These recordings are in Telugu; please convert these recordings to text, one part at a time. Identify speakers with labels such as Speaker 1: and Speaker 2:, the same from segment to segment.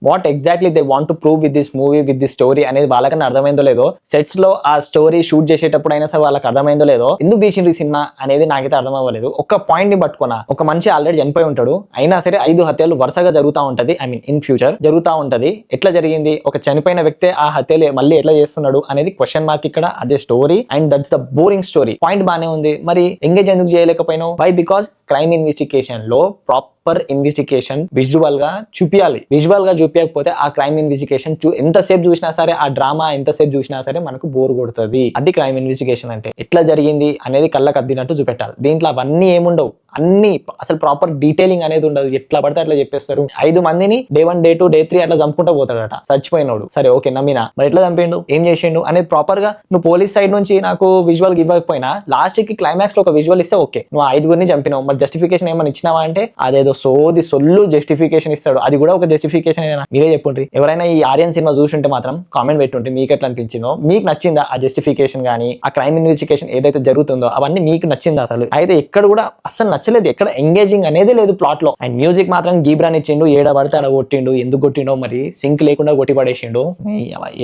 Speaker 1: What exactly they want to prove with this movie with this story అనేది వాళ్ళకన్నా అర్థమైందో లేదో, సెట్స్ లో ఆ స్టోరీ షూట్ చేసేటప్పుడు అయినా సరే వాళ్ళకి అర్థమైందో లేదో, ఎందుకు తీసిండ్రు ఈ సినిమా అనేది నాకైతే అర్థం అవ్వలేదు. ఒక పాయింట్ ని పట్టుకున్నా, ఒక మనిషి ఆల్రెడీ చనిపోయి ఉంటాడు, అయినా సరే 5 హత్యలు వరుసగా జరుగుతూ ఉంటది, ఐ మీన్ ఇన్ ఫ్యూచర్ జరుగుతూ ఉంటది. ఎట్లా జరిగింది, ఒక చనిపోయిన వ్యక్తే ఆ హత్యలు మళ్ళీ ఎట్లా చేస్తున్నాడు అనేది క్వశ్చన్ మార్క్ ఇక్కడ. అదే story and that's the boring story. Point బానే ఉంది, మరి ఎంగేజ్ ఎందుకు చేయలేకపోయినావు? వై? బికాస్ క్రైమ్ ఇన్వెస్టిగేషన్ లో ప్రాపర్ ఇన్వెస్టిగేషన్ విజువల్ గా చూపించాలి. విజువల్ గా చూపించకపోతే ఆ క్రైమ్ ఇన్వెస్టిగేషన్ ఎంతసేపు చూసినా సరే, ఆ డ్రామా ఎంతసేపు చూసినా సరే మనకు బోర్ కొడుతుంది. అది క్రైమ్ ఇన్వెస్టిగేషన్ అంటే. ఎట్లా జరిగింది అనేది కళ్ళకు అద్దినట్టు చూపెట్టాలి. దీంట్లో అవన్నీ ఏముండవు, అన్ని అసలు ప్రాపర్ డీటెయిలింగ్ అనేది ఉండదు. ఎట్లా పడితే అట్లా చెప్పేస్తారు. 5 మందిని డే 1 డే 2 డే 3 అట్లా చంపుకుంటూ పోతాడట చచ్చిపోయినోడు. సరే ఓకే నమ్మినా, మరి ఎట్లా చంపిండు, ఏం చేసిండు అనేది ప్రాపర్ గా నువ్వు పోలీస్ సైడ్ నుంచి నాకు విజువల్ ఇవ్వకపోయినా లాస్ట్ కి క్లైమాక్స్ లో ఒక విజువల్ ఇస్తే ఓకే, నువ్వు 5గురిని చంపినావు, మరి జస్టిఫికేషన్ ఏమైనా ఇచ్చినావా అంటే అదేదో సోది సొల్లు జస్టిఫికేషన్ ఇస్తాడు. అది కూడా ఒక జస్టిఫికేషన్ అయినా మీరే చెప్పుండ్రి. ఎవరైనా ఈ ఆర్యన్ సినిమా చూసుంటే మాత్రం కామెంట్ పెట్టుంటే మీకు ఎట్లా అనిపించిందో, మీకు నచ్చిందా ఆ జస్టిఫికేషన్ కానీ, ఆ క్రైమ్ ఇన్వెస్టిగేషన్ ఏదైతే జరుగుతుందో అవన్నీ మీకు నచ్చిందా అసలు? అయితే ఎక్కడ కూడా అస్సలు నచ్చలేదు, ఎక్కడ ఎంగేజింగ్ అనేది లేదు ప్లాట్ లో. అండ్ మ్యూజిక్ మాత్రం గీబ్రాన్ ఇచ్చిండు, ఏడ పడితే ఆడ కొట్టిండు. ఎందుకు కొట్టిండో మరి, సింక్ లేకుండా కొట్టి పడేసిండు.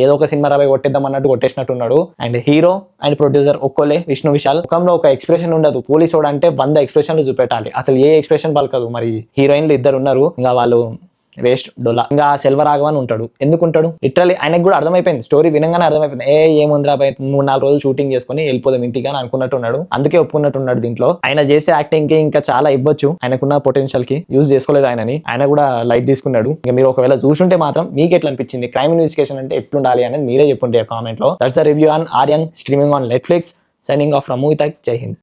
Speaker 1: ఏదో ఒక సినిమా రాబోయి కొట్టేద్దాం అన్నట్టు కొట్టేసినట్టున్నాడు. అండ్ హీరో అండ్ ప్రొడ్యూసర్ ఒక్కోలే, విష్ణు విశాల్. ముఖంలో ఒక ఎక్స్ప్రెషన్ ఉండదు. పోలీసు వాడు అంటే 100 ఎక్స్ప్రెషన్లు చూపెట్టాలి, అసలు ఏ ఎక్స్ప్రెషన్ పలకదు. మరి హీరోయిన్లు 2 ఉన్నారు, ఇంకా వాళ్ళు వేస్ట్ డొలా. ఇంకా సెల్వరాఘవన్ ఉంటాడు, ఎందుకుంటాడు? లిటరలీ ఆయనకు కూడా అర్థమైపోయింది, స్టోరీ వినంగానే అర్థమైపోయింది, ఏముందిరా బయట 3-4 రోజులు షూటింగ్ చేసుకుని వెళ్ళిపోదాం ఇంటికి అని అనుకున్నట్టున్నాడు. అందుకే ఒప్పుకున్నట్టున్నాడు. దీంట్లో ఆయన చేసే యాక్టింగ్ కి ఇంకా చాలా ఇవ్వచ్చు, ఆయనకున్న పొటెన్షియల్ కి యూజ్ చేసుకోలేదు ఆయనని. ఆయన కూడా లైట్ తీసుకున్నాడు. ఇంకా మీరు ఒకవేళ చూసుంటే మాత్రం మీకు ఎట్లా అనిపించింది, క్రైమ్ ఇన్వెస్టిగేషన్ అంటే ఎట్లుండాలి అనేది మీరే చెప్పుంటే కామెంట్ లో. That's the review on Aryan, streaming on Netflix. Signing off from movie. జై హింద్.